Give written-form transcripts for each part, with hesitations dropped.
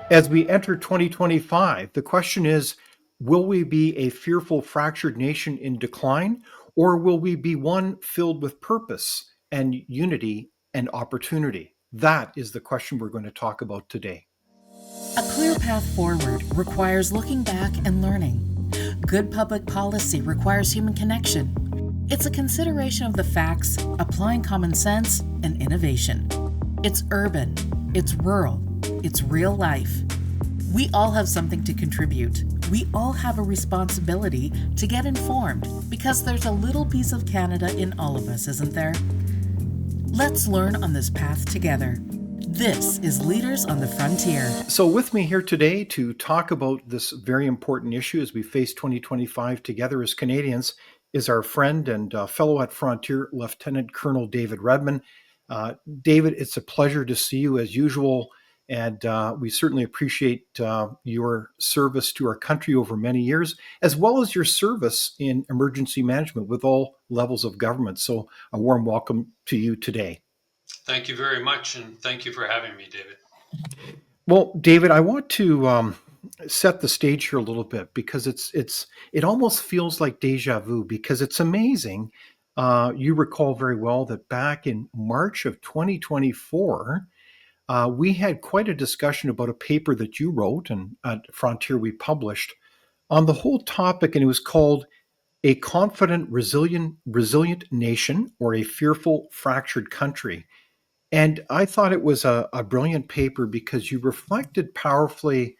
As we enter 2025, the question is, will we be a fearful, fractured nation in decline, or will we be one filled with purpose and unity and opportunity? That is the question we're going to talk about today. A clear path forward requires looking back and learning. Good public policy requires human connection. It's a consideration of the facts, applying common sense, and innovation. It's urban, it's rural, it's real life. We all have something to contribute. We all have a responsibility to get informed because there's a little piece of Canada in all of us, isn't there? Let's learn on this path together. This is Leaders on the Frontier. So, with me here today to talk about this very important issue as we face 2025 together as Canadians is our friend and fellow at Frontier, Lieutenant Colonel David Redman. David, it's a pleasure to see you as usual, and we certainly appreciate your service to our country over many years, as well as your service in emergency management with all levels of government. So, a warm welcome to you today. Thank you very much, and thank you for having me, David. Well, David, I want to set the stage here a little bit because it almost feels like deja vu because it's amazing. You recall very well that back in March of 2024, we had quite a discussion about a paper that you wrote and at Frontier we published on the whole topic, and it was called "A Confident, Resilient Nation or a Fearful, Fractured Country." And I thought it was a brilliant paper because you reflected powerfully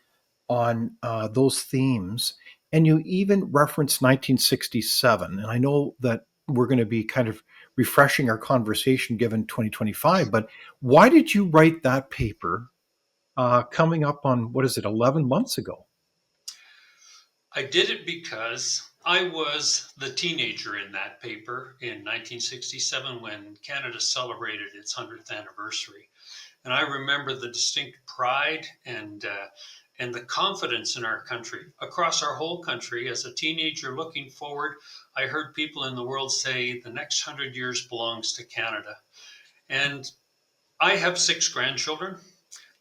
on those themes. And you even referenced 1967. And I know that we're going to be kind of refreshing our conversation given 2025. But why did you write that paper coming up on, what is it, 11 months ago? I did it because I was the teenager in that paper in 1967 when Canada celebrated its 100th anniversary. And I remember the distinct pride and the confidence in our country, across our whole country. As a teenager looking forward, I heard people in the world say the next 100 years belongs to Canada. And I have 6 grandchildren.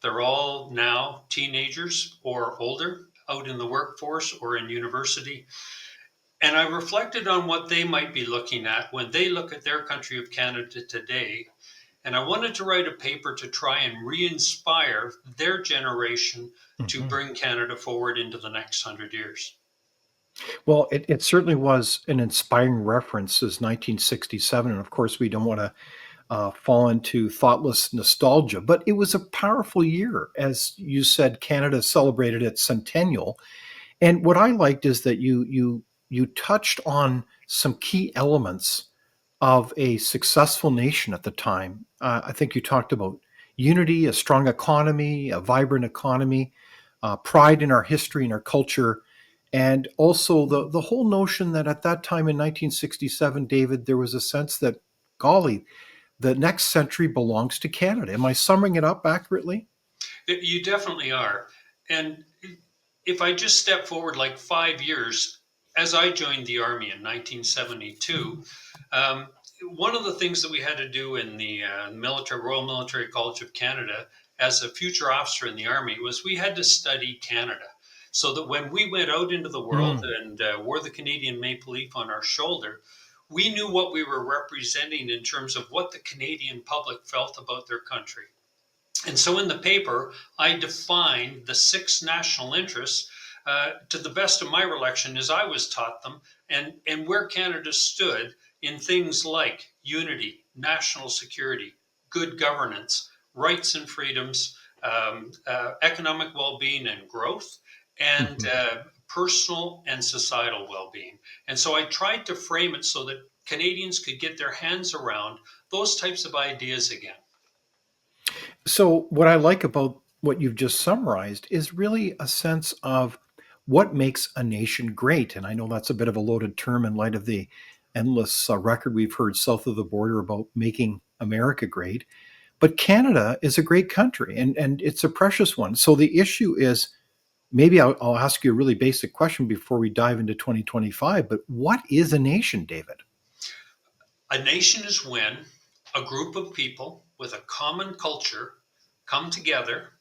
They're all now teenagers or older, out in the workforce or in university. And I reflected on what they might be looking at when they look at their country of Canada today. And I wanted to write a paper to try and re inspire their generation to Mhm. bring Canada forward into the next 100 years. Well, it certainly was an inspiring reference as 1967. And of course, we don't want to fall into thoughtless nostalgia. But it was a powerful year. As you said, Canada celebrated its centennial. And what I liked is that you touched on some key elements of a successful nation at the time. I think you talked about unity, a strong economy, a vibrant economy, pride in our history and our culture, and also the whole notion that at that time in 1967, David, there was a sense that, golly, the next century belongs to Canada. Am I summing it up accurately? You definitely are. And if I just step forward like 5 years, as I joined the Army in 1972, um, one of the things that we had to do in the Royal Military College of Canada as a future officer in the Army was we had to study Canada. So that when we went out into the world Mm. and wore the Canadian maple leaf on our shoulder, we knew what we were representing in terms of what the Canadian public felt about their country. And so in the paper, I defined the 6 national interests to the best of my recollection as I was taught them, and where Canada stood in things like unity, national security, good governance, rights and freedoms, economic well being and growth, and Mhm. personal and societal well being. And so I tried to frame it so that Canadians could get their hands around those types of ideas again. So, what I like about what you've just summarized is really a sense of what makes a nation great. And I know that's a bit of a loaded term in light of the endless record we've heard south of the border about making America great. But Canada is a great country and it's a precious one. So, the issue is maybe I'll ask you a really basic question before we dive into 2025. But what is a nation, David? A nation is when a group of people with a common culture come together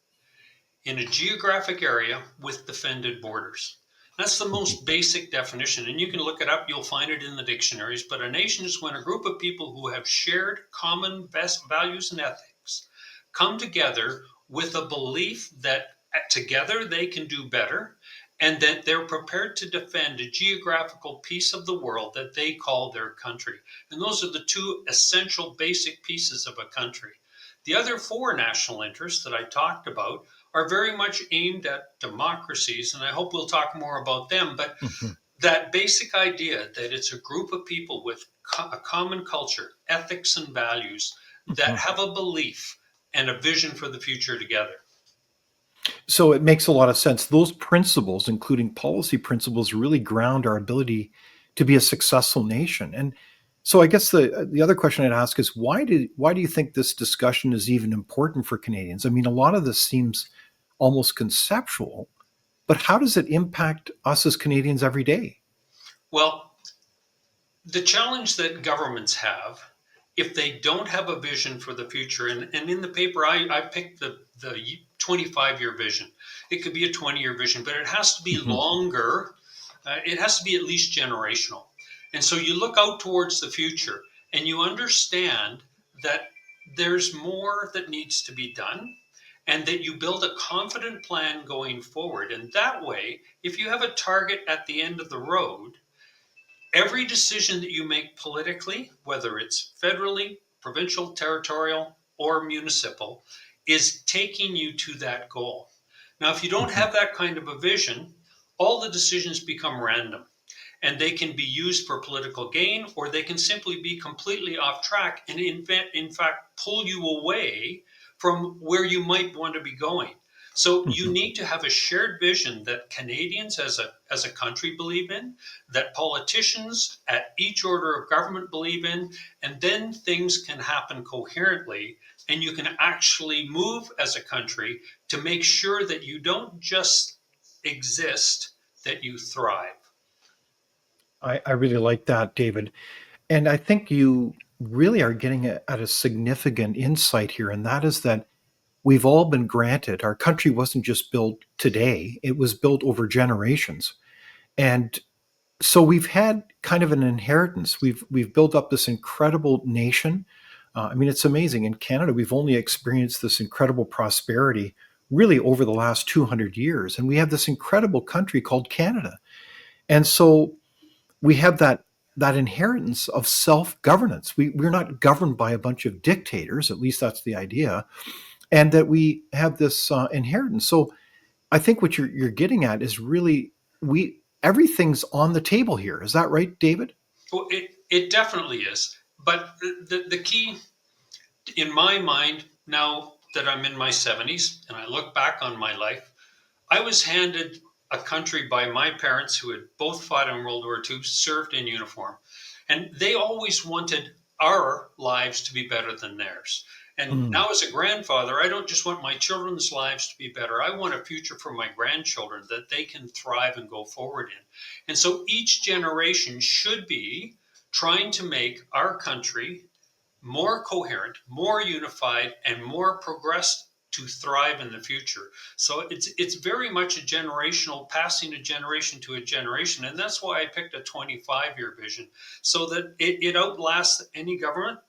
in a geographic area with defended borders. That's the Mhm. most basic definition, and you can look it up, you'll find it in the dictionaries. But a nation is when a group of people who have shared common best values and ethics come together with a belief that together they can do better, and that they're prepared to defend a geographical piece of the world that they call their country. And those are the two essential basic pieces of a country. The other four national interests that I talked about are very much aimed at democracies, and I hope we'll talk more about them. But Mhm. that basic idea that it's a group of people with a common culture, ethics, and values that Mhm. have a belief and a vision for the future together. So it makes a lot of sense. Those principles, including policy principles, really ground our ability to be a successful nation. And so I guess the other question I'd ask is why do you think this discussion is even important for Canadians? I mean, a lot of this seems almost conceptual, but how does it impact us as Canadians every day? Well, the challenge that governments have, if they don't have a vision for the future, and in the paper I picked the 25-year vision. It could be a 20-year vision, but it has to be Mhm. longer. It has to be at least generational. And so you look out towards the future and you understand that there's more that needs to be done, and that you build a confident plan going forward. And that way, if you have a target at the end of the road, every decision that you make politically, whether it's federally, provincial, territorial, or municipal, is taking you to that goal. Now, if you don't Mhm. have that kind of a vision, all the decisions become random, and they can be used for political gain, or they can simply be completely off track and in fact pull you away from where you might want to be going. So you Mhm. need to have a shared vision that Canadians as a country believe in, that politicians at each order of government believe in, and then things can happen coherently, and you can actually move as a country to make sure that you don't just exist, that you thrive. I really like that, David. And I think you really are getting at a significant insight here, and that is that we've all been granted. Our country wasn't just built today, it was built over generations. And so we've had kind of an inheritance. We've built up this incredible nation. I mean, it's amazing. In Canada, we've only experienced this incredible prosperity really over the last 200 years. And we have this incredible country called Canada. And so we have that inheritance of self-governance. We're not governed by a bunch of dictators, at least that's the idea, and that we have this inheritance. So I think what you're getting at is really we everything's on the table here. Is that right, David? Well, it definitely is. But the key in my mind, now that I'm in my 70s and I look back on my life, I was handed a country by my parents who had both fought in World War II, served in uniform. And they always wanted our lives to be better than theirs. And Mm. now, as a grandfather, I don't just want my children's lives to be better. I want a future for my grandchildren that they can thrive and go forward in. And so each generation should be trying to make our country more coherent, more unified, and more progressed to thrive in the future. So it's very much a generational, passing a generation to a generation, and that's why I picked a 25-year vision, so that it outlasts any government.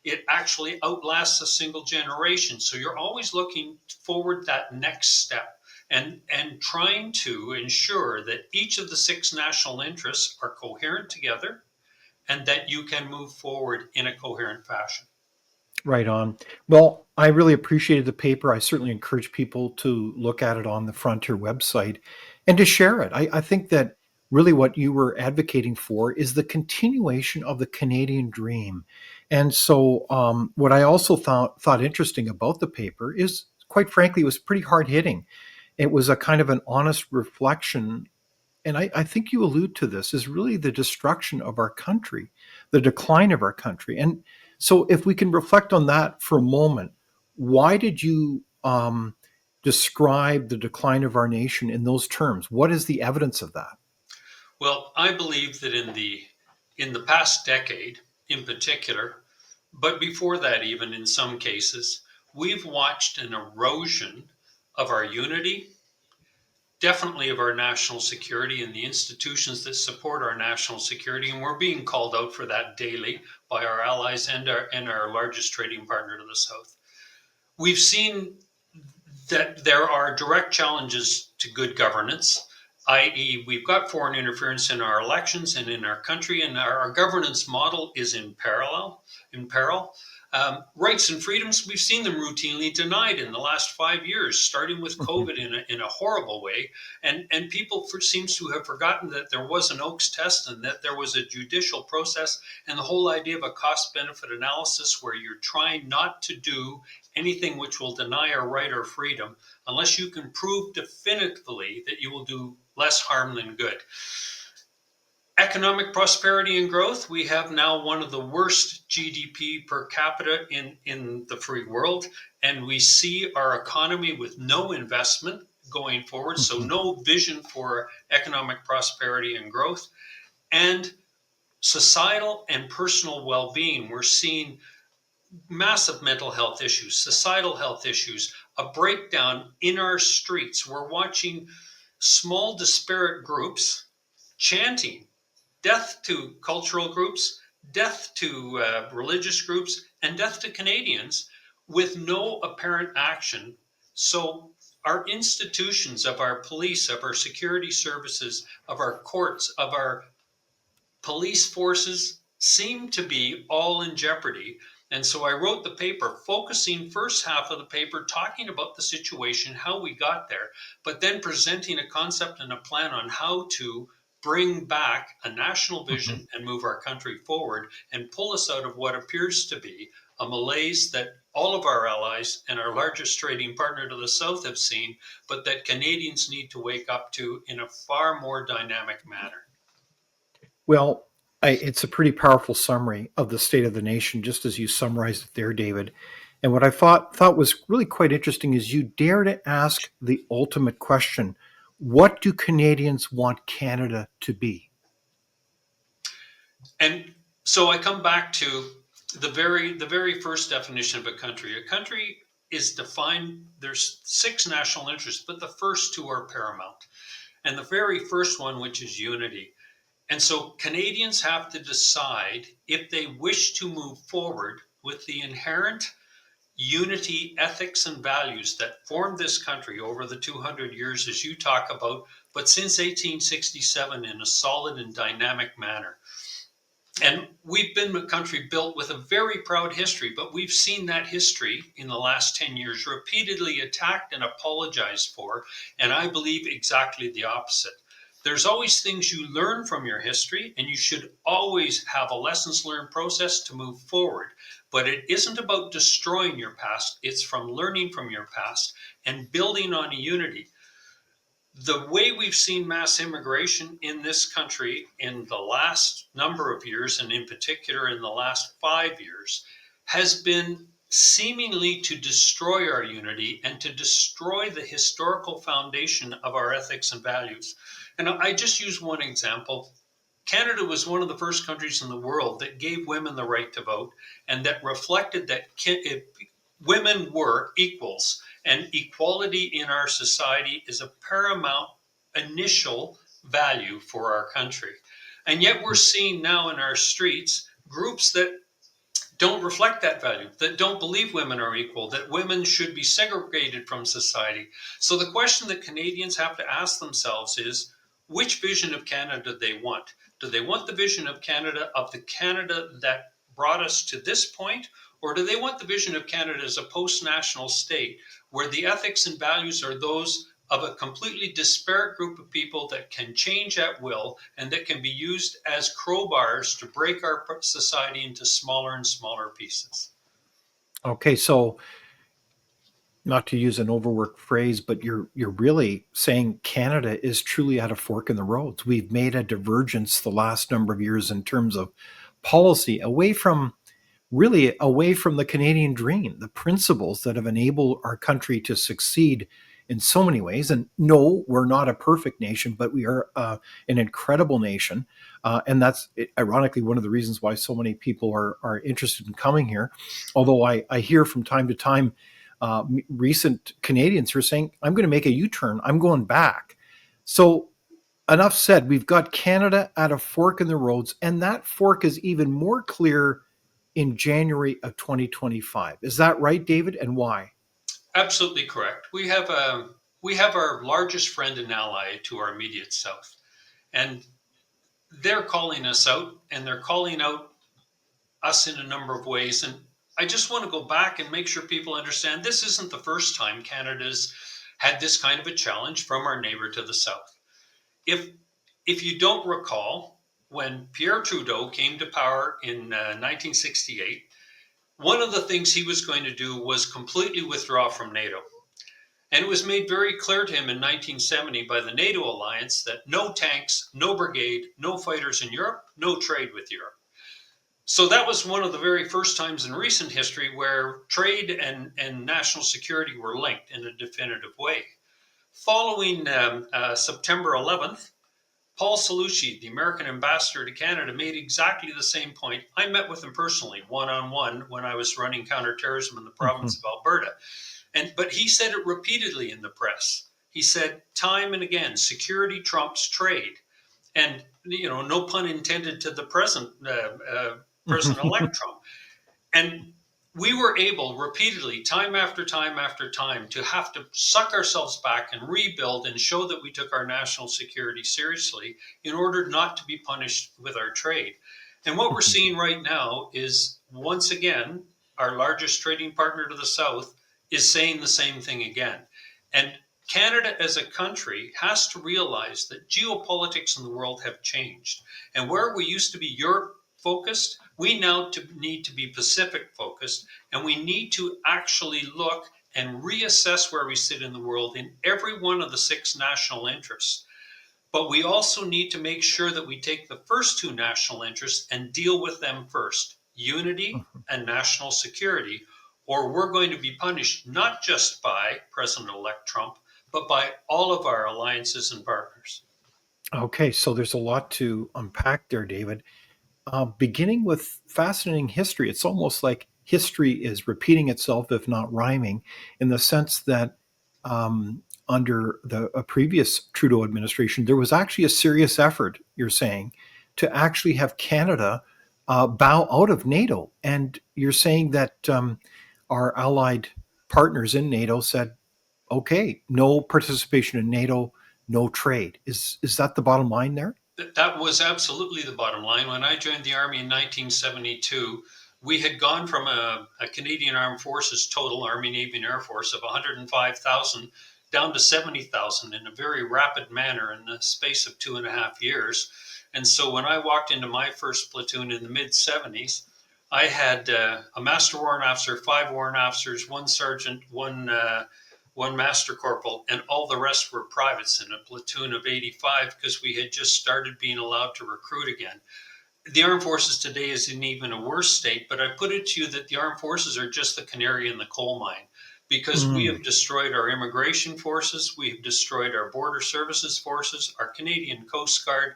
It actually outlasts a single generation. So you're always looking forward that next step, and trying to ensure that each of the six national interests are coherent together, and that you can move forward in a coherent fashion. Right on. Well, I really appreciated the paper. I certainly encourage people to look at it on the Frontier website and to share it. I think that really what you were advocating for is the continuation of the Canadian dream. And so, what I also thought interesting about the paper is, quite frankly, it was pretty hard hitting. It was a kind of an honest reflection, and I think you allude to this, is really the destruction of our country, the decline of our country. And so, if we can reflect on that for a moment, why did you describe the decline of our nation in those terms? What is the evidence of that? Well, I believe that in the past decade, in particular, but before that, even in some cases, we've watched an erosion of our unity, definitely of our national security and the institutions that support our national security. And we're being called out for that daily by our allies and our largest trading partner to the south. We've seen that there are direct challenges to good governance, i.e., we've got foreign interference in our elections and in our country, and our governance model is in peril. Rights and freedoms, we've seen them routinely denied in the last 5 years, starting with COVID in a horrible way. And people seems to have forgotten that there was an Oakes test and that there was a judicial process, and the whole idea of a cost-benefit analysis where you're trying not to do anything which will deny our right or freedom unless you can prove definitively that you will do less harm than good. Economic prosperity and growth, we have now one of the worst GDP per capita in the free world, and we see our economy with no investment going forward, so no vision for economic prosperity and growth. And societal and personal well-being, we're seeing massive mental health issues, societal health issues, a breakdown in our streets. We're watching small disparate groups chanting death to cultural groups, death to religious groups, and death to Canadians with no apparent action. So our institutions of our police, of our security services, of our courts, of our police forces seem to be all in jeopardy. And so I wrote the paper focusing first half of the paper talking about the situation, how we got there, but then presenting a concept and a plan on how to bring back a national vision and move our country forward and pull us out of what appears to be a malaise that all of our allies and our largest trading partner to the south have seen, but that Canadians need to wake up to in a far more dynamic manner. Well, it's a pretty powerful summary of the state of the nation, just as you summarized it there, David. And what I thought was really quite interesting is you dare to ask the ultimate question: what do Canadians want Canada to be? And so I come back to the very first definition of a country. A country is defined, there's 6 national interests, but the first 2 are paramount. And the very first one, which is unity. And so Canadians have to decide if they wish to move forward with the inherent unity, ethics, and values that formed this country over the 200 years, as you talk about, but since 1867 in a solid and dynamic manner. And we've been a country built with a very proud history, but we've seen that history in the last 10 years repeatedly attacked and apologized for, and I believe exactly the opposite. There's always things you learn from your history, and you should always have a lessons learned process to move forward. But it isn't about destroying your past, it's from learning from your past and building on a unity. The way we've seen mass immigration in this country in the last number of years, and in particular in the last 5 years, has been seemingly to destroy our unity and to destroy the historical foundation of our ethics and values. And I just use one example. Canada was one of the first countries in the world that gave women the right to vote and that reflected that women were equals, and equality in our society is a paramount initial value for our country. And yet we're seeing now in our streets groups that don't reflect that value, that don't believe women are equal, that women should be segregated from society. So the question that Canadians have to ask themselves is, which vision of Canada do they want? Do they want the vision of the Canada that brought us to this point? Or do they want the vision of Canada as a post-national state where the ethics and values are those of a completely disparate group of people that can change at will and that can be used as crowbars to break our society into smaller and smaller pieces? Okay, so not to use an overworked phrase, but you're really saying Canada is truly at a fork in the roads. We've made a divergence the last number of years in terms of policy away from the Canadian dream, the principles that have enabled our country to succeed in so many ways. And no, we're not a perfect nation, but we are an incredible nation. And that's ironically one of the reasons why so many people are interested in coming here. Although I hear from time to time recent Canadians who are saying, I'm going to make a U-turn. I'm going back. So enough said. We've got Canada at a fork in the roads, and that fork is even more clear in January of 2025. Is that right, David? And why? Absolutely correct. We have our largest friend and ally to our immediate south, and they're calling us out, and they're calling out us in a number of ways. And I just want to go back and make sure people understand this isn't the first time Canada's had this kind of a challenge from our neighbor to the south. If if you don't recall, when Pierre Trudeau came to power in 1968, one of the things he was going to do was completely withdraw from NATO. And it was made very clear to him in 1970 by the NATO alliance that no tanks, no brigade, no fighters in Europe, no trade with Europe. So that was one of the very first times in recent history where trade and national security were linked in a definitive way. Following September 11th, Paul Cellucci, the American ambassador to Canada, made exactly the same point. I met with him personally, one-on-one, when I was running counterterrorism in the province of Alberta. But he said it repeatedly in the press. He said time and again, security trumps trade. And, no pun intended to the President-elect Trump. And we were able repeatedly, time after time after time, to have to suck ourselves back and rebuild and show that we took our national security seriously in order not to be punished with our trade. And what we're seeing right now is, once again, our largest trading partner to the south is saying the same thing again. And Canada as a country has to realize that geopolitics in the world have changed. And where we used to be Europe focused, we now need to be Pacific focused, and we need to actually look and reassess where we sit in the world in every one of the 6 national interests. But we also need to make sure that we take the first 2 national interests and deal with them first, unity and national security, or we're going to be punished not just by President-elect Trump, but by all of our alliances and partners. Okay, so there's a lot to unpack there, David. Beginning with fascinating history, it's almost like history is repeating itself, if not rhyming, in the sense that under a previous Trudeau administration, there was actually a serious effort, you're saying, to actually have Canada bow out of NATO. And you're saying that our allied partners in NATO said, okay, no participation in NATO, no trade. Is that the bottom line there? That was absolutely the bottom line. When I joined the Army in 1972, we had gone from a Canadian Armed Forces total, Army, Navy, and Air Force, of 105,000 down to 70,000 in a very rapid manner in the space of 2.5 years. And so when I walked into my first platoon in the mid-70s, I had a master warrant officer, 5 warrant officers, 1 sergeant, one master corporal, and all the rest were privates in a platoon of 85 because we had just started being allowed to recruit again. The armed forces today is in even a worse state, but I put it to you that the armed forces are just the canary in the coal mine, because we have destroyed our immigration forces, we have destroyed our border services forces, our Canadian Coast Guard.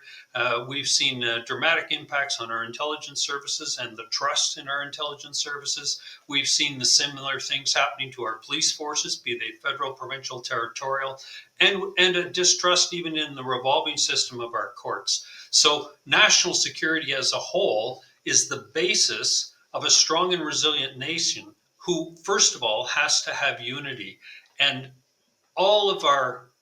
We've seen dramatic impacts on our intelligence services and the trust in our intelligence services. We've seen the similar things happening to our police forces, be they federal, provincial, territorial, and a distrust even in the revolving system of our courts. So national security as a whole is the basis of a strong and resilient nation who, first of all, has to have unity. And all of our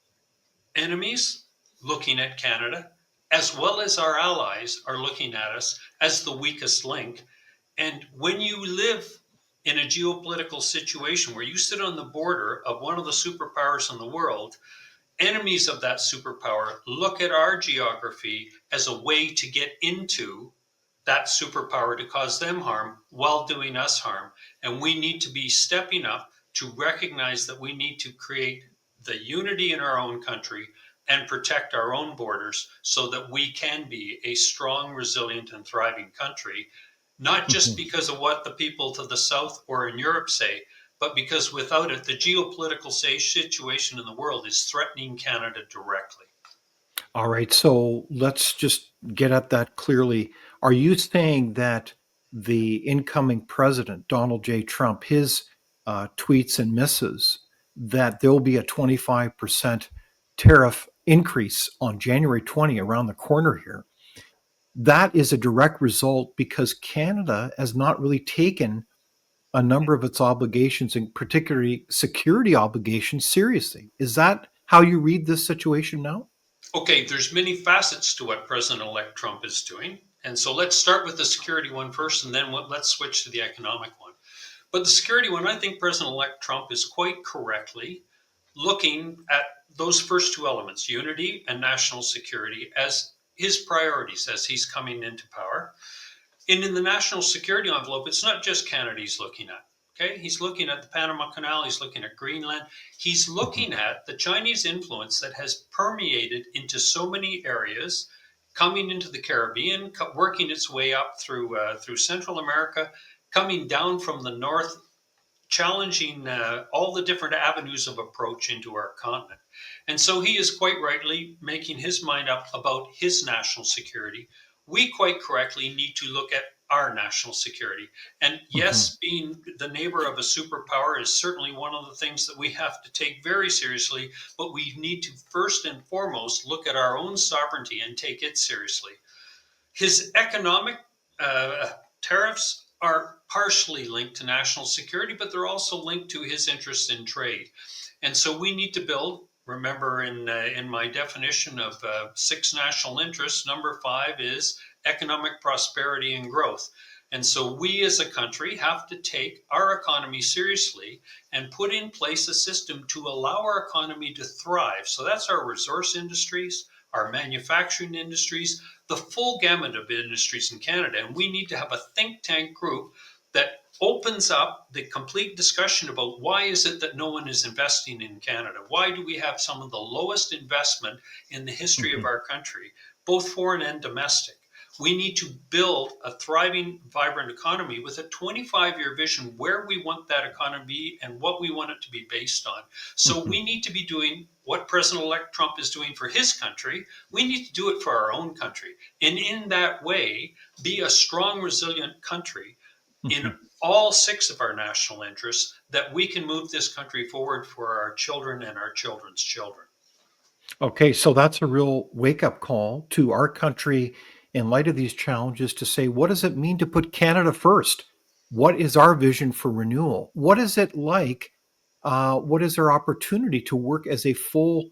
enemies looking at Canada, as well as our allies, are looking at us as the weakest link. And when you live in a geopolitical situation where you sit on the border of one of the superpowers in the world, enemies of that superpower look at our geography as a way to get into that superpower to cause them harm while doing us harm. And we need to be stepping up to recognize that we need to create the unity in our own country and protect our own borders so that we can be a strong, resilient, and thriving country, not just because of what the people to the south or in Europe say, but because without it, the geopolitical situation in the world is threatening Canada directly. All right, so let's just get at that clearly. Are you saying that the incoming president, Donald J. Trump, his tweets and misses that there will be a 25% tariff increase on January 20 around the corner here. That is a direct result because Canada has not really taken a number of its obligations, and particularly security obligations, seriously. Is that how you read this situation now? Okay, there's many facets to what President-elect Trump is doing. And so let's start with the security one first, and then let's switch to the economic one. But the security one, I think President-elect Trump is quite correctly looking at those first two elements, unity and national security, as his priorities as he's coming into power. And in the national security envelope, it's not just Canada he's looking at. Okay, he's looking at the Panama Canal, he's looking at Greenland, he's looking at the Chinese influence that has permeated into so many areas, coming into the Caribbean, working its way up through Central America, coming down from the north, challenging all the different avenues of approach into our continent. And so he is quite rightly making his mind up about his national security. We quite correctly need to look at our national security. And yes, being the neighbor of a superpower is certainly one of the things that we have to take very seriously, but we need to first and foremost look at our own sovereignty and take it seriously. His economic tariffs are partially linked to national security, but they're also linked to his interest in trade. And so we need to build, remember in my definition of 6 national interests, number 5 is economic prosperity and growth. And so we as a country have to take our economy seriously and put in place a system to allow our economy to thrive. So that's our resource industries, our manufacturing industries, the full gamut of industries in Canada. And we need to have a think tank group that opens up the complete discussion about why is it that no one is investing in Canada? Why do we have some of the lowest investment in the history of our country, both foreign and domestic? We need to build a thriving, vibrant economy with a 25-year vision where we want that economy and what we want it to be based on. So we need to be doing what President-elect Trump is doing for his country. We need to do it for our own country. And in that way, be a strong, resilient country in all 6 of our national interests, that we can move this country forward for our children and our children's children. Okay, so that's a real wake-up call to our country in light of these challenges to say, what does it mean to put Canada first? What is our vision for renewal? What is it like? What is our opportunity to work as a full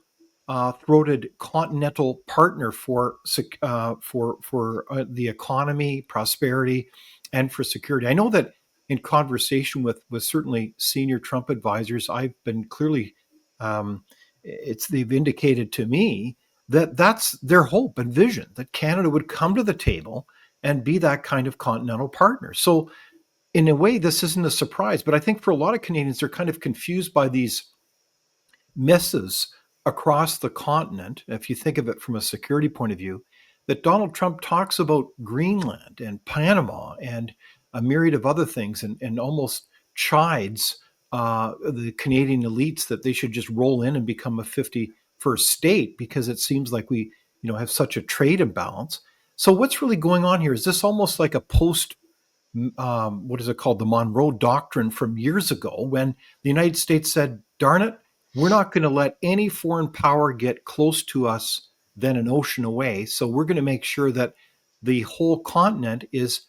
throated continental partner for the economy, prosperity, and for security? I know that in conversation with certainly senior Trump advisors, I've been clearly they've indicated to me that that's their hope and vision, that Canada would come to the table and be that kind of continental partner. So in a way, this isn't a surprise, but I think for a lot of Canadians, they're kind of confused by these misses across the continent, if you think of it from a security point of view, that Donald Trump talks about Greenland and Panama and a myriad of other things, and almost chides the Canadian elites that they should just roll in and become a 51st state because it seems like we have such a trade imbalance. So what's really going on here? Is this almost like a post what is it called, the Monroe Doctrine from years ago, when the United States said, darn it, we're not going to let any foreign power get close to us than an ocean away. So we're going to make sure that the whole continent is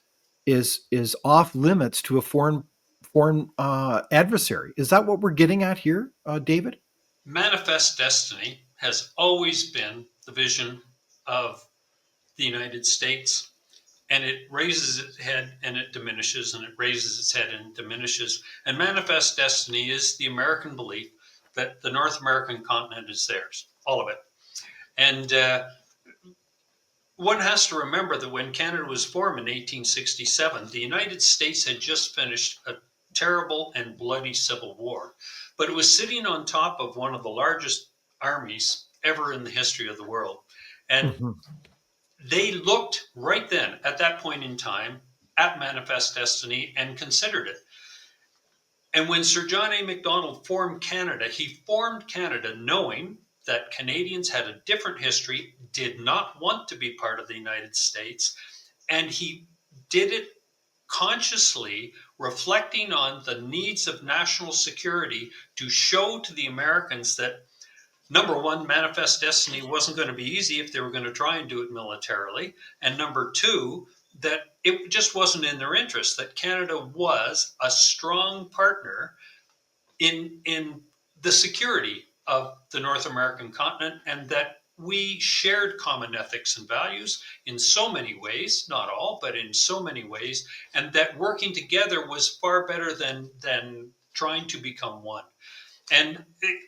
off limits to a foreign adversary. Is that what we're getting at here, David? Manifest destiny has always been the vision of the United States, and it raises its head and it diminishes, and it raises its head and diminishes. And manifest destiny is the American belief that the North American continent is theirs, all of it. And one has to remember that when Canada was formed in 1867, the United States had just finished a terrible and bloody civil war, but it was sitting on top of one of the largest armies ever in the history of the world. And they looked right then, at that point in time, at manifest destiny and considered it. And when Sir John A. Macdonald formed Canada, he formed Canada knowing that Canadians had a different history, did not want to be part of the United States, and he did it consciously reflecting on the needs of national security to show to the Americans that, number one, manifest destiny wasn't going to be easy if they were going to try and do it militarily. And number two, that it just wasn't in their interest, that Canada was a strong partner in the security of the North American continent, and that we shared common ethics and values in so many ways, not all, but in so many ways, and that working together was far better than trying to become one. And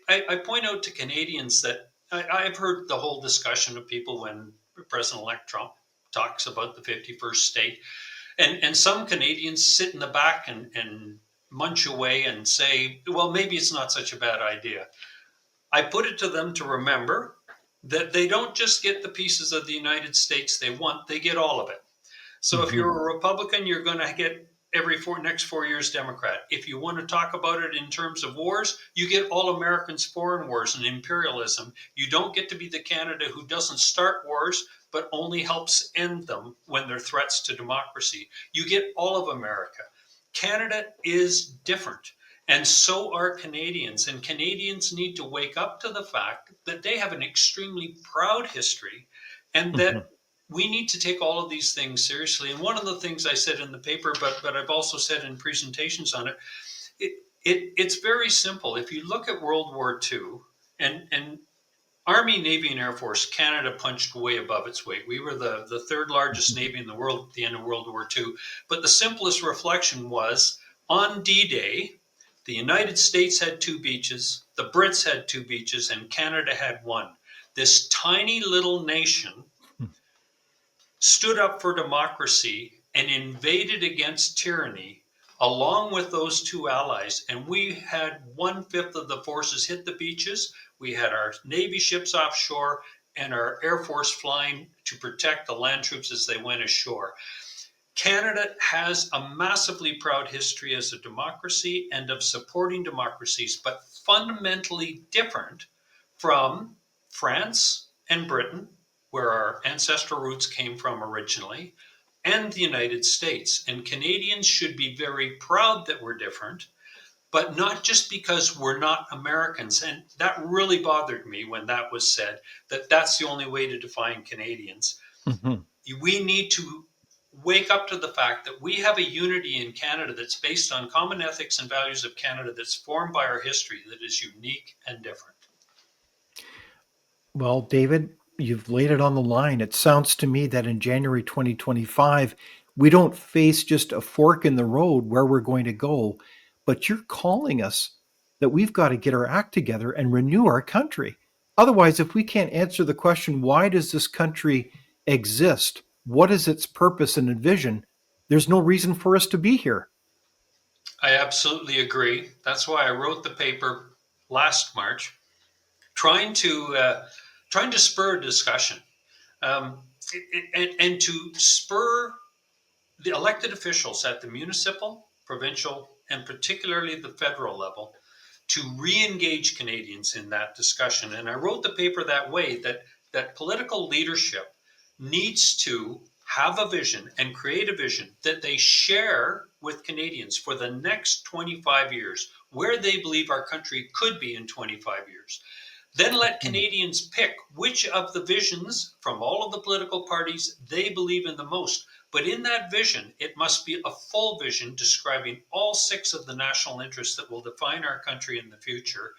I point out to Canadians that I've heard the whole discussion of people when President-elect Trump talks about the 51st state. And some Canadians sit in the back and munch away and say, well, maybe it's not such a bad idea. I put it to them to remember that they don't just get the pieces of the United States they want, they get all of it. So if you're a Republican, you're going to get next 4 years Democrat. If you want to talk about it in terms of wars, you get all Americans' foreign wars and imperialism. You don't get to be the Canada who doesn't start wars, but only helps end them when they're threats to democracy. You get all of America. Canada is different. And so are Canadians. And Canadians need to wake up to the fact that they have an extremely proud history, and that we need to take all of these things seriously. And one of the things I said in the paper, but I've also said in presentations on it, it's very simple. If you look at World War II, and Army, Navy, and Air Force, Canada punched way above its weight. We were the third largest Navy in the world at the end of World War II. But the simplest reflection was, on D-Day, the United States had 2 beaches, the Brits had 2 beaches, and Canada had 1. This tiny little nation stood up for democracy and invaded against tyranny along with those 2 allies. And we had 1/5 of the forces hit the beaches. We had our Navy ships offshore and our Air Force flying to protect the land troops as they went ashore. Canada has a massively proud history as a democracy and of supporting democracies, but fundamentally different from France and Britain, where our ancestral roots came from originally, and the United States. And Canadians should be very proud that we're different, but not just because we're not Americans. And that really bothered me when that was said, that that's the only way to define Canadians. We need to wake up to the fact that we have a unity in Canada that's based on common ethics and values of Canada, that's formed by our history, that is unique and different. Well, David, you've laid it on the line. It sounds to me that in January 2025, we don't face just a fork in the road where we're going to go, but you're calling us that we've got to get our act together and renew our country. Otherwise, if we can't answer the question, why does this country exist? What is its purpose and vision? There's no reason for us to be here. I absolutely agree. That's why I wrote the paper last March, trying to spur a discussion, and to spur the elected officials at the municipal, provincial, and particularly the federal level to re-engage Canadians in that discussion. And I wrote the paper that way, that political leadership needs to have a vision and create a vision that they share with Canadians for the next 25 years, where they believe our country could be in 25 years. Then let Canadians pick which of the visions from all of the political parties they believe in the most. But in that vision, it must be a full vision describing all 6 of the national interests that will define our country in the future,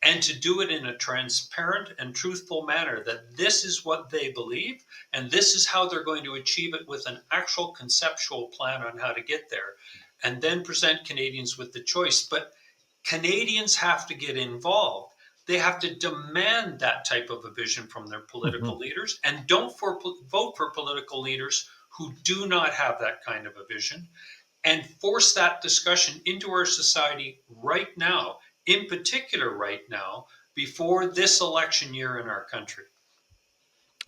and to do it in a transparent and truthful manner, that this is what they believe and this is how they're going to achieve it, with an actual conceptual plan on how to get there, and then present Canadians with the choice. But Canadians have to get involved. They have to demand that type of a vision from their political leaders, and don't vote for political leaders who do not have that kind of a vision, and force that discussion into our society right now, in particular right now, before this election year in our country.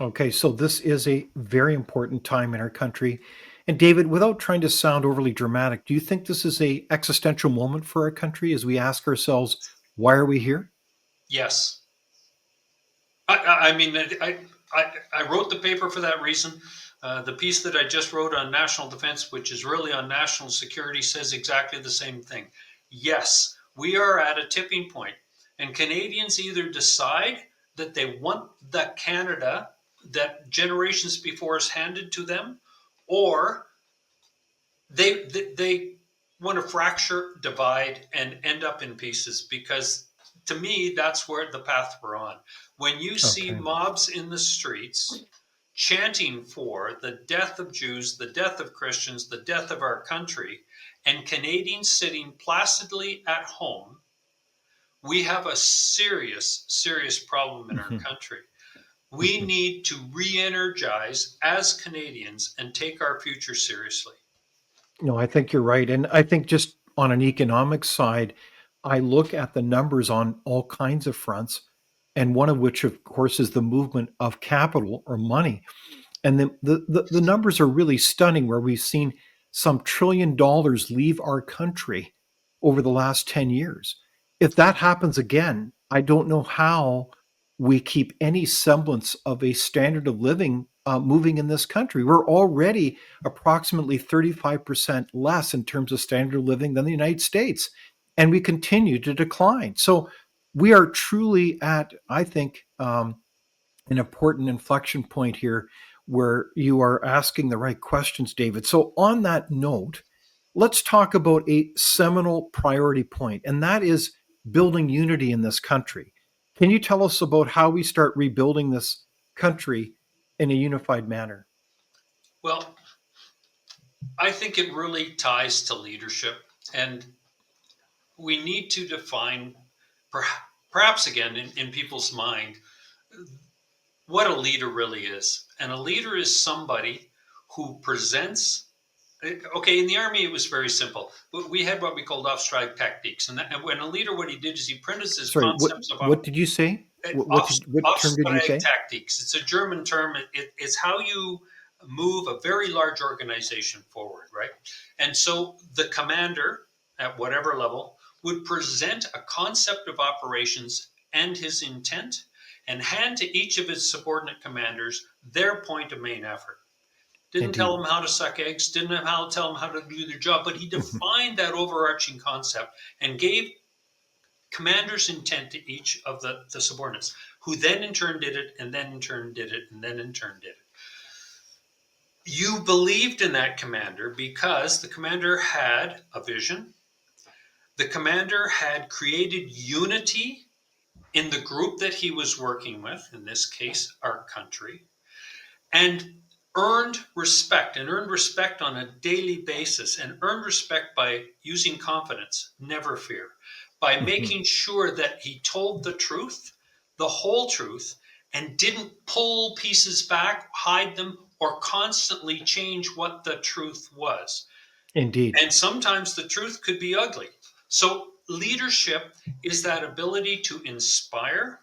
Okay, so this is a very important time in our country. And David, without trying to sound overly dramatic, do you think this is a existential moment for our country as we ask ourselves, why are we here? Yes. I mean, I wrote the paper for that reason. The piece that I just wrote on national defense, which is really on national security, says exactly the same thing. Yes, we are at a tipping point, and Canadians either decide that they want the Canada that generations before us handed to them, or they want to fracture, divide, and end up in pieces. Because to me, that's where the path we're on. When you see Okay. mobs in the streets chanting for the death of Jews, the death of Christians, the death of our country, and Canadians sitting placidly at home, we have a serious, serious problem in our Hmm. country. We Hmm. need to re energize as Canadians and take our future seriously. No, I think you're right. And I think just on an economic side, I look at the numbers on all kinds of fronts, and one of which, of course, is the movement of capital or money. And the numbers are really stunning, where we've seen some $1 trillion leave our country over the last 10 years. If that happens again, I don't know how we keep any semblance of a standard of living moving in this country. We're already approximately 35% less in terms of standard of living than the United States, and we continue to decline. So we are truly at, I think, an important inflection point here where you are asking the right questions, David. So, on that note, let's talk about a seminal priority point, and that is building unity in this country. Can you tell us about how we start rebuilding this country in a unified manner? Well, I think it really ties to leadership, and we need to define, perhaps again, in people's mind, what a leader really is. And a leader is somebody who presents. Okay, in the army, it was very simple. We had what we called off-strike tactics, and when a leader, what he did is he printed his Sorry, concepts of what did you say? What term did you off-strike say? tactics. It's a German term. It's how you move a very large organization forward, right? And so the commander, at whatever level, would present a concept of operations and his intent, and hand to each of his subordinate commanders their point of main effort. Didn't tell Indeed. them how to suck eggs, didn't tell them how to do their job, but he Mhm. defined that overarching concept and gave commander's intent to each of the subordinates, who then in turn did it, and then in turn did it, and then in turn did it. You believed in that commander because the commander had a vision. The commander had created unity in the group that he was working with, in this case, our country, and earned respect on a daily basis, and earned respect by using confidence, never fear, by Mhm. making sure that he told the truth, the whole truth, and didn't pull pieces back, hide them, or constantly change what the truth was. Indeed. And sometimes the truth could be ugly. So leadership is that ability to inspire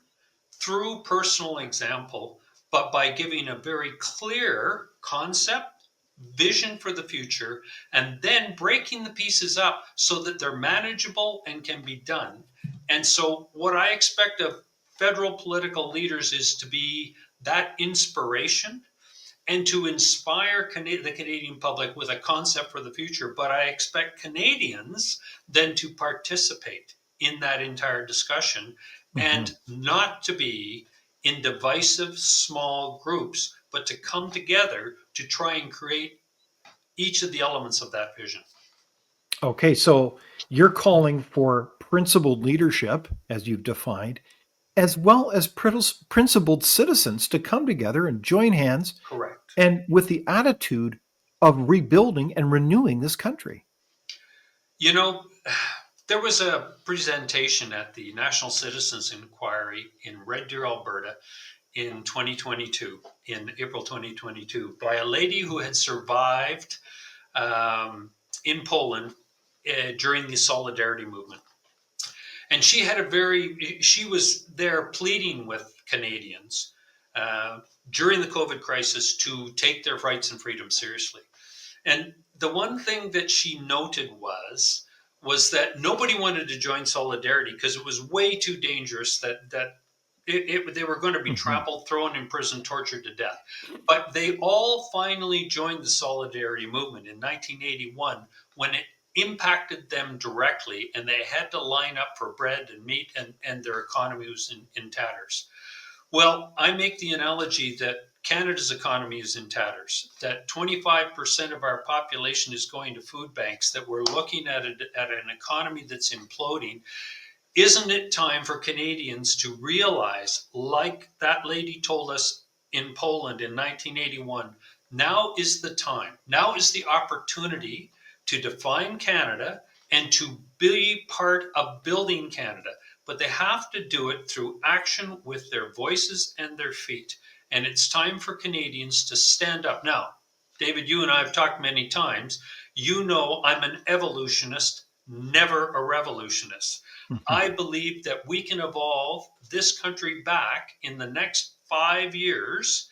through personal example, but by giving a very clear concept, vision for the future, and then breaking the pieces up so that they're manageable and can be done. And so, what I expect of federal political leaders is to be that inspiration and to inspire the Canadian public with a concept for the future. But I expect Canadians then to participate in that entire discussion Mhm. and not to be in divisive small groups, but to come together to try and create each of the elements of that vision. Okay, so you're calling for principled leadership, as you've defined, as well as principled citizens to come together and join hands Correct. and with the attitude of rebuilding and renewing this country. You know, there was a presentation at the National Citizens Inquiry in Red Deer, Alberta, in 2022, in April 2022, by a lady who had survived in Poland during the Solidarity movement. And she was there pleading with Canadians uh, during the COVID crisis to take their rights and freedoms seriously. And the one thing that she noted was that nobody wanted to join Solidarity because it was way too dangerous. That they were going to be Hmm. trampled, thrown in prison, tortured to death. But they all finally joined the Solidarity movement in 1981 when it impacted them directly, and they had to line up for bread and meat, and their economy was in tatters. Well, I make the analogy that Canada's economy is in tatters, that 25% of our population is going to food banks, that we're looking at an economy that's imploding. Isn't it time for Canadians to realize, like that lady told us in Poland in 1981, now is the time, now is the opportunity to define Canada and to be part of building Canada. But they have to do it through action with their voices and their feet. And it's time for Canadians to stand up. Now, David, you and I have talked many times. You know I'm an evolutionist, never a revolutionist. Hmm. I believe that we can evolve this country back in the next 5 years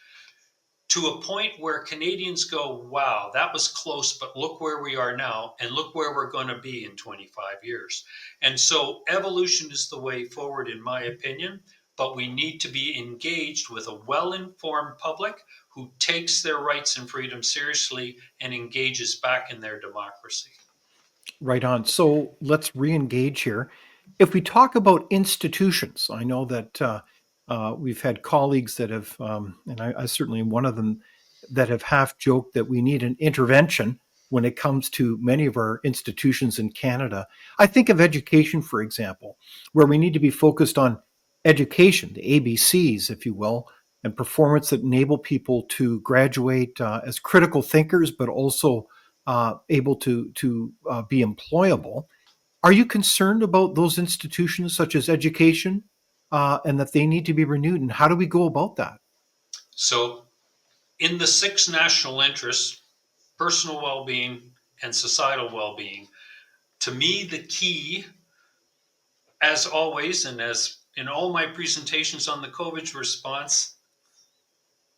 to a point where Canadians go, wow, that was close, but look where we are now, and look where we're going to be in 25 years. And so evolution is the way forward, in my opinion, but we need to be engaged with a well informed public who takes their rights and freedoms seriously and engages back in their democracy. Right on. So let's re-engage here. If we talk about institutions, I know that we've had colleagues that have, and I certainly am one of them, that have half joked that we need an intervention when it comes to many of our institutions in Canada. I think of education, for example, where we need to be focused on education, the ABCs, if you will, and performance that enable people to graduate as critical thinkers, but also able to be employable. Are you concerned about those institutions such as education and that they need to be renewed? And how do we go about that? So, in the six national interests, personal well being and societal well being, to me, the key, as always, and as in all my presentations on the COVID response,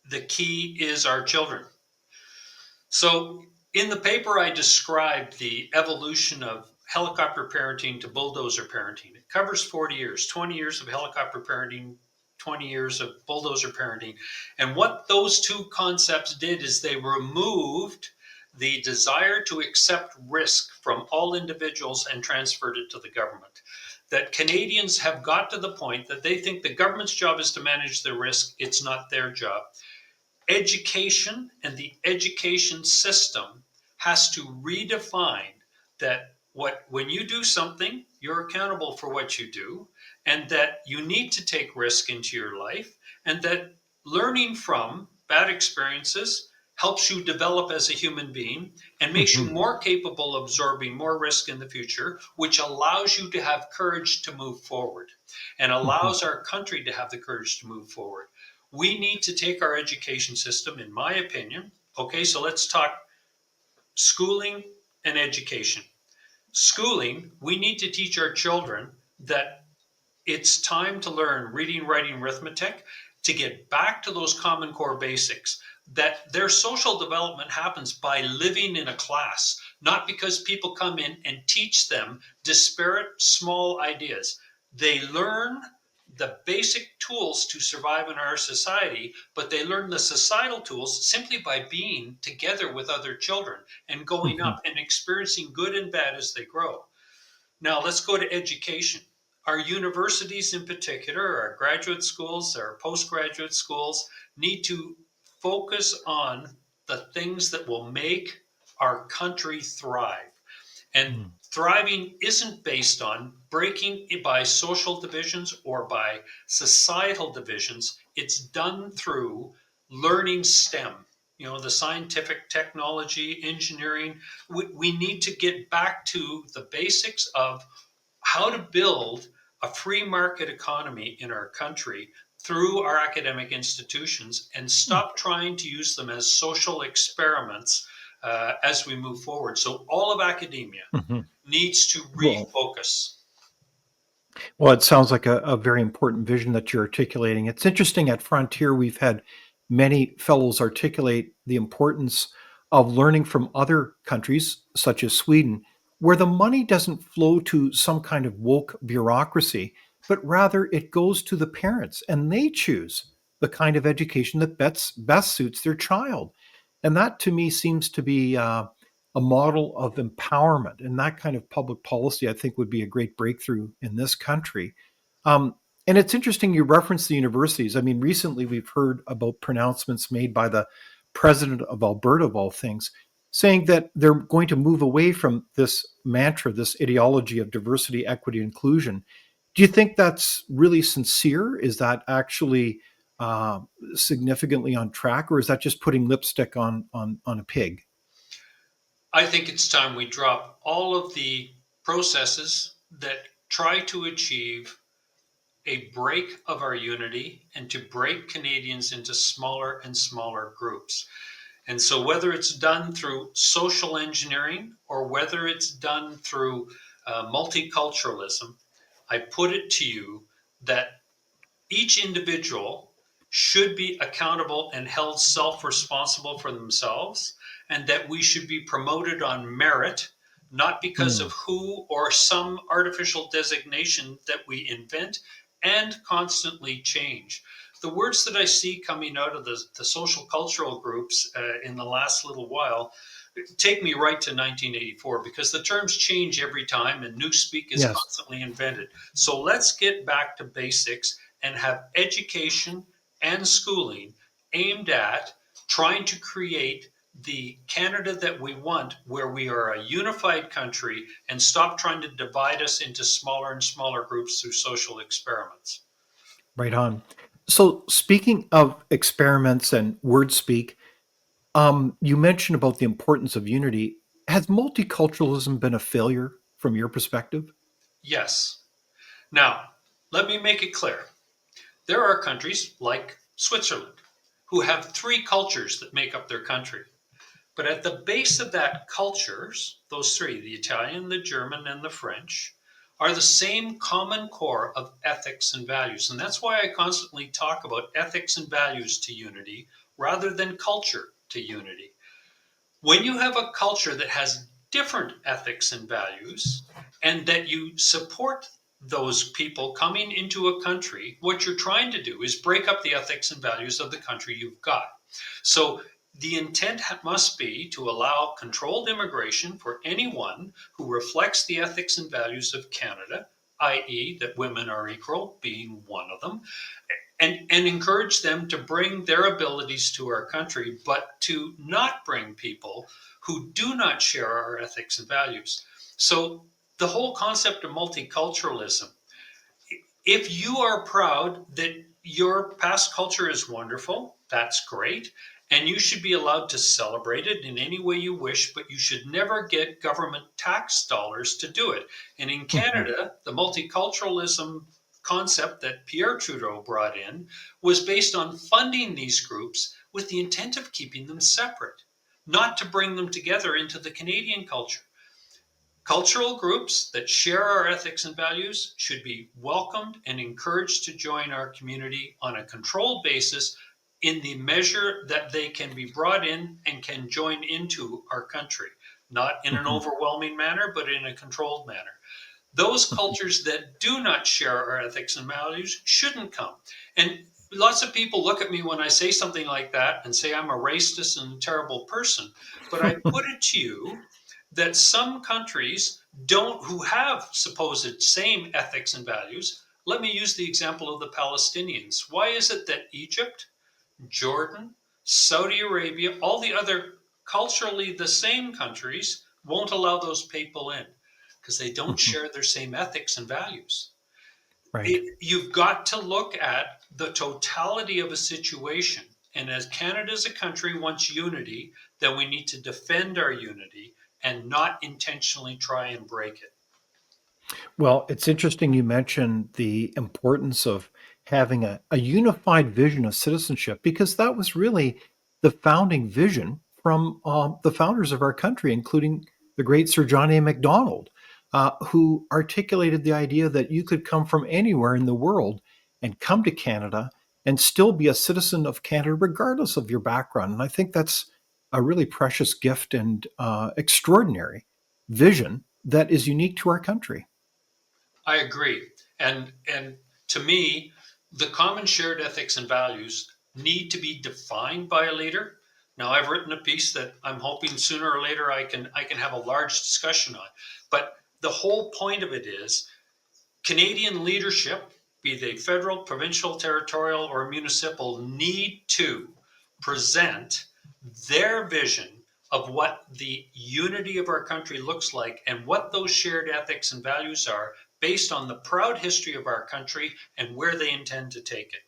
the key is our children. So, in the paper, I described the evolution of helicopter parenting to bulldozer parenting. It covers 40 years, 20 years of helicopter parenting, 20 years of bulldozer parenting. And what those two concepts did is they removed the desire to accept risk from all individuals and transferred it to the government. That Canadians have got to the point that they think the government's job is to manage the risk, it's not their job. Education and the education system has to redefine that when you do something, you're accountable for what you do, and that you need to take risk into your life, and that learning from bad experiences helps you develop as a human being and makes you Mhm. more capable of absorbing more risk in the future, which allows you to have courage to move forward and Mhm. allows our country to have the courage to move forward. We need to take our education system, in my opinion. Okay, so let's talk schooling and education. Schooling, we need to teach our children that it's time to learn reading, writing, arithmetic, to get back to those common core basics. That their social development happens by living in a class, not because people come in and teach them disparate small ideas. They learn the basic tools to survive in our society, but they learn the societal tools simply by being together with other children and going Mhm. up and experiencing good and bad as they grow. Now, let's go to education. Our universities, in particular, our graduate schools, our postgraduate schools, need to focus on the things that will make our country thrive. And Mhm. thriving isn't based on breaking it by social divisions or by societal divisions. It's done through learning STEM, the scientific, technology, engineering. We need to get back to the basics of how to build a free market economy in our country through our academic institutions and stop trying to use them as social experiments as we move forward. So, all of academia Mhm. needs to Well, refocus. well, it sounds like a very important vision that you're articulating. It's interesting at Frontier, we've had many fellows articulate the importance of learning from other countries, such as Sweden, where the money doesn't flow to some kind of woke bureaucracy, but rather it goes to the parents and they choose the kind of education that best suits their child. And that to me seems to be a model of empowerment. And that kind of public policy, I think, would be a great breakthrough in this country. Um, and it's interesting you reference the universities. I mean, recently we've heard about pronouncements made by the president of Alberta, of all things, saying that they're going to move away from this mantra, this ideology of diversity, equity, inclusion. Do you think that's really sincere? Is that actually uh, significantly on track, or is that just putting lipstick on a pig? I think it's time we drop all of the processes that try to achieve a break of our unity and to break Canadians into smaller and smaller groups. And so, whether it's done through social engineering or whether it's done through multiculturalism, I put it to you that each individual should be accountable and held self responsible for themselves, and that we should be promoted on merit, not because Hmm. of who or some artificial designation that we invent and constantly change. The words that I see coming out of the social cultural groups in the last little while take me right to 1984, because the terms change every time and new speak is Yes. constantly invented. So let's get back to basics and have education and schooling aimed at trying to create the Canada that we want, where we are a unified country, and stop trying to divide us into smaller and smaller groups through social experiments. Right on. So, speaking of experiments and word speak, you mentioned about the importance of unity. Has multiculturalism been a failure from your perspective? Yes. Now, let me make it clear. There are countries like Switzerland who have three cultures that make up their country. But at the base of that cultures, those three, the Italian, the German, and the French, are the same common core of ethics and values. And that's why I constantly talk about ethics and values to unity rather than culture to unity. When you have a culture that has different ethics and values, and that you support those people coming into a country, what you're trying to do is break up the ethics and values of the country you've got. So the intent must be to allow controlled immigration for anyone who reflects the ethics and values of Canada, i.e., that women are equal, being one of them, and encourage them to bring their abilities to our country, but to not bring people who do not share our ethics and values. So the whole concept of multiculturalism, if you are proud that your past culture is wonderful, that's great. And you should be allowed to celebrate it in any way you wish, but you should never get government tax dollars to do it. And in Mhm. Canada, the multiculturalism concept that Pierre Trudeau brought in was based on funding these groups with the intent of keeping them separate, not to bring them together into the Canadian culture. Cultural groups that share our ethics and values should be welcomed and encouraged to join our community on a controlled basis in the measure that they can be brought in and can join into our country, not in an Mhm. overwhelming manner, but in a controlled manner. Those Mhm. cultures that do not share our ethics and values shouldn't come. And lots of people look at me when I say something like that and say I'm a racist and a terrible person. But I put it to you that some countries don't, who have supposed same ethics and values. Let me use the example of the Palestinians. Why is it that Egypt, Jordan, Saudi Arabia, all the other culturally the same countries won't allow those people in? Because they don't Mhm. share their same ethics and values. Right. You've got to look at the totality of a situation. And as Canada as a country wants unity, then we need to defend our unity and not intentionally try and break it. Well, it's interesting you mentioned the importance of having a unified vision of citizenship because that was really the founding vision from the founders of our country, including the great Sir John A. Macdonald, who articulated the idea that you could come from anywhere in the world and come to Canada and still be a citizen of Canada, regardless of your background. And I think that's a really precious gift and extraordinary vision that is unique to our country. I agree. And to me, the common shared ethics and values need to be defined by a leader. Now, I've written a piece that I'm hoping sooner or later I can have a large discussion on. But the whole point of it is Canadian leadership, be they federal, provincial, territorial, or municipal, need to present their vision of what the unity of our country looks like and what those shared ethics and values are based on the proud history of our country and where they intend to take it.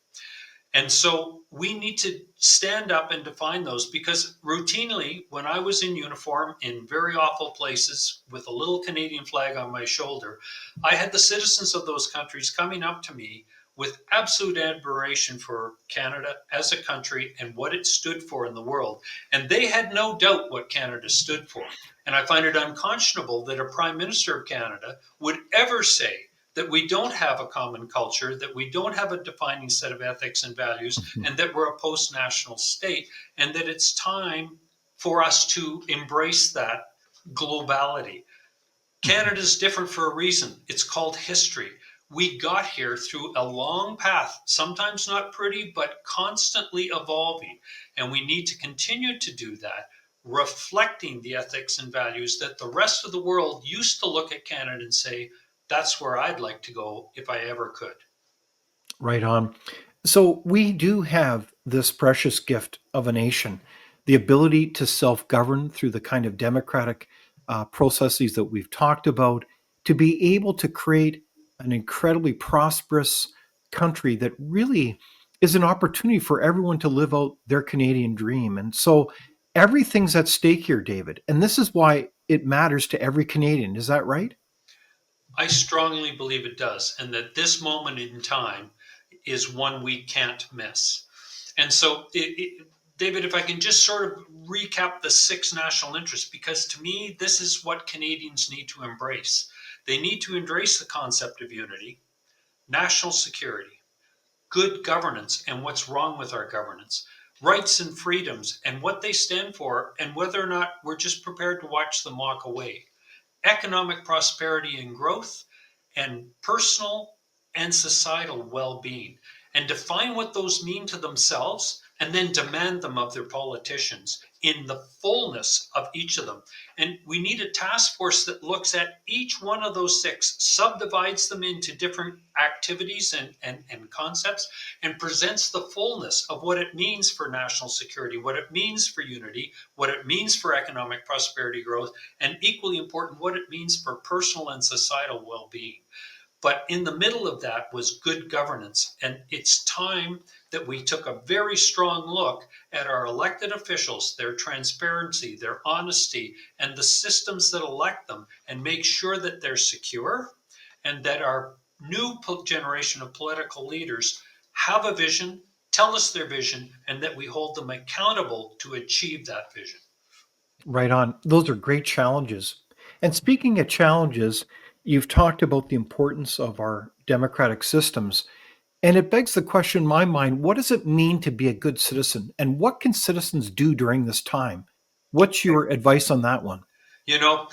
And so we need to stand up and define those, because routinely, when I was in uniform in very awful places with a little Canadian flag on my shoulder, I had the citizens of those countries coming up to me with absolute admiration for Canada as a country and what it stood for in the world. And they had no doubt what Canada stood for. And I find it unconscionable that a Prime Minister of Canada would ever say that we don't have a common culture, that we don't have a defining set of ethics and values, and that we're a post-national state, and that it's time for us to embrace that globality. Canada's different for a reason. It's called history. We got here through a long path, sometimes not pretty, but constantly evolving. And we need to continue to do that, reflecting the ethics and values that the rest of the world used to look at Canada and say, that's where I'd like to go if I ever could. Right on. So we do have this precious gift of a nation, the ability to self-govern through the kind of democratic processes that we've talked about, to be able to create an incredibly prosperous country that really is an opportunity for everyone to live out their Canadian dream. And so everything's at stake here, David. And this is why it matters to every Canadian. Is that right? I strongly believe it does, and that this moment in time is one we can't miss. And so, David, if I can just sort of recap the six national interests, because to me, this is what Canadians need to embrace. They need to embrace the concept of unity, national security, good governance and what's wrong with our governance, rights and freedoms and what they stand for, and whether or not we're just prepared to watch them walk away, economic prosperity and growth, and personal and societal well being, and define what those mean to themselves, and then demand them of their politicians in the fullness of each of them. And we need a task force that looks at each one of those six, subdivides them into different activities and concepts, and presents the fullness of what it means for national security, what it means for unity, what it means for economic prosperity growth, and equally important, what it means for personal and societal well-being. But in the middle of that was good governance. And it's time that we took a very strong look at our elected officials, their transparency, their honesty, and the systems that elect them, and make sure that they're secure, and that our new generation of political leaders have a vision, tell us their vision, and that we hold them accountable to achieve that vision. Right on. Those are great challenges. And speaking of challenges, you've talked about the importance of our democratic systems. And it begs the question in my mind, what does it mean to be a good citizen? And what can citizens do during this time? What's your advice on that one? You know,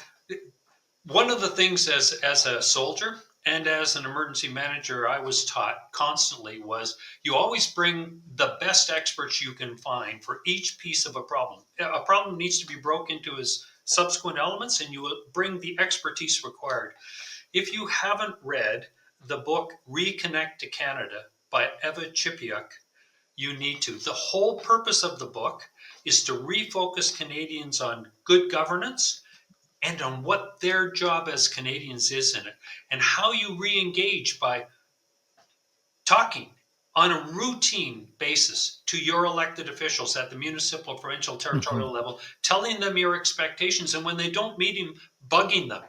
one of the things as a soldier and as an emergency manager I was taught constantly was you always bring the best experts you can find for each piece of a problem. A problem needs to be broken into its subsequent elements, and you will bring the expertise required. If you haven't read the book Reconnect to Canada by Eva Chipiuk, you need to. The whole purpose of the book is to refocus Canadians on good governance and on what their job as Canadians is in it, and how you re-engage by talking on a routine basis to your elected officials at the municipal, provincial, Mhm. territorial level, telling them your expectations, and when they don't meet them, bugging them,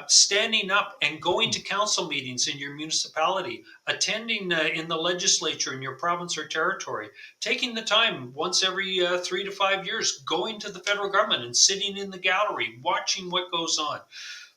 standing up and going to council meetings in your municipality, attending in the legislature in your province or territory, taking the time once every 3 to 5 years, going to the federal government and sitting in the gallery, watching what goes on,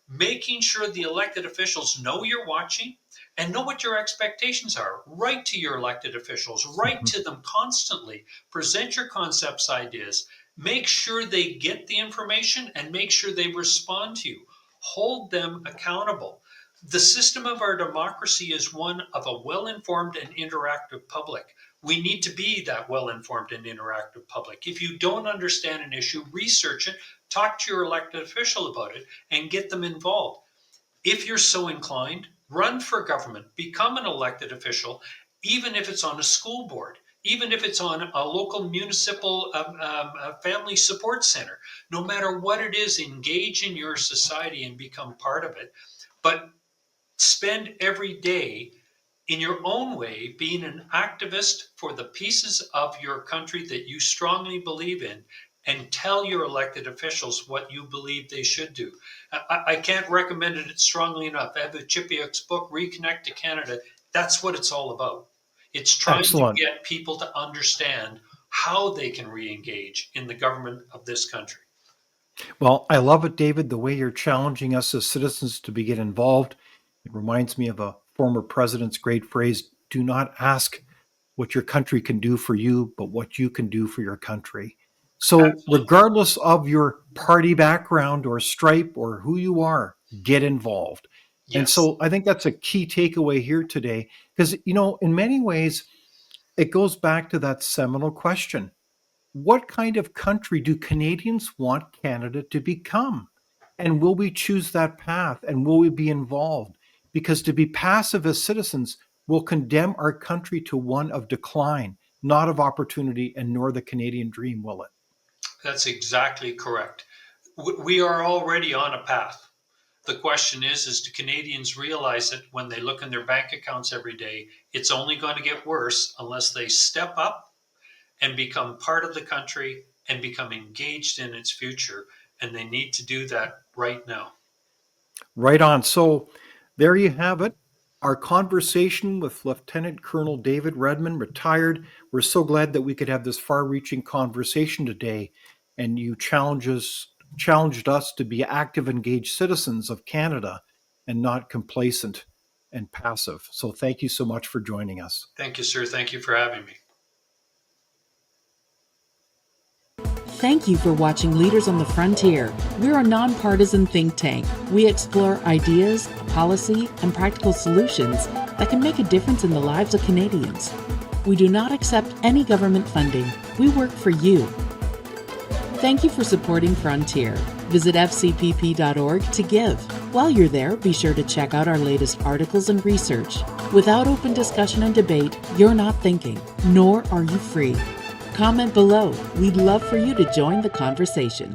making sure the elected officials know you're watching and know what your expectations are. Write to your elected officials, write Mhm. to them constantly, present your concepts, ideas, make sure they get the information and make sure they respond to you. Hold them accountable. The system of our democracy is one of a well-informed and interactive public. We need to be that well-informed and interactive public. If you don't understand an issue, research it, talk to your elected official about it, and get them involved. If you're so inclined, run for government, become an elected official, even if it's on a school board, even if it's on a local municipal family support center. No matter what it is, engage in your society and become part of it. But spend every day in your own way being an activist for the pieces of your country that you strongly believe in, and tell your elected officials what you believe they should do. I can't recommend it strongly enough. Eva Chipiuk's book, Reconnect to Canada, that's what it's all about. It's trying to Excellent. get people to understand how they can re-engage in the government of this country. Well, I love it, David, the way you're challenging us as citizens to get involved. It reminds me of a former president's great phrase: do not ask what your country can do for you, but what you can do for your country. So, Absolutely. regardless of your party background or stripe or who you are, get involved. And Yes. so, I think that's a key takeaway here today because, in many ways, it goes back to that seminal question: what kind of country do Canadians want Canada to become? And will we choose that path? And will we be involved? Because to be passive as citizens will condemn our country to one of decline, not of opportunity, and nor the Canadian dream, will it? That's exactly correct. We are already on a path. The question is do Canadians realize it when they look in their bank accounts every day? It's only going to get worse unless they step up and become part of the country and become engaged in its future. And they need to do that right now. Right on. So there you have it. Our conversation with Lieutenant Colonel David Redman, retired. We're so glad that we could have this far-reaching conversation today, and you challenged us to be active, engaged citizens of Canada and not complacent and passive. So thank you so much for joining us. Thank you, sir. Thank you for having me. Thank you for watching Leaders on the Frontier. We're a nonpartisan think tank. We explore ideas, policy, and practical solutions that can make a difference in the lives of Canadians. We do not accept any government funding. We work for you. Thank you for supporting Frontier. Visit fcpp.org to give. While you're there, be sure to check out our latest articles and research. Without open discussion and debate, you're not thinking, nor are you free. Comment below. We'd love for you to join the conversation.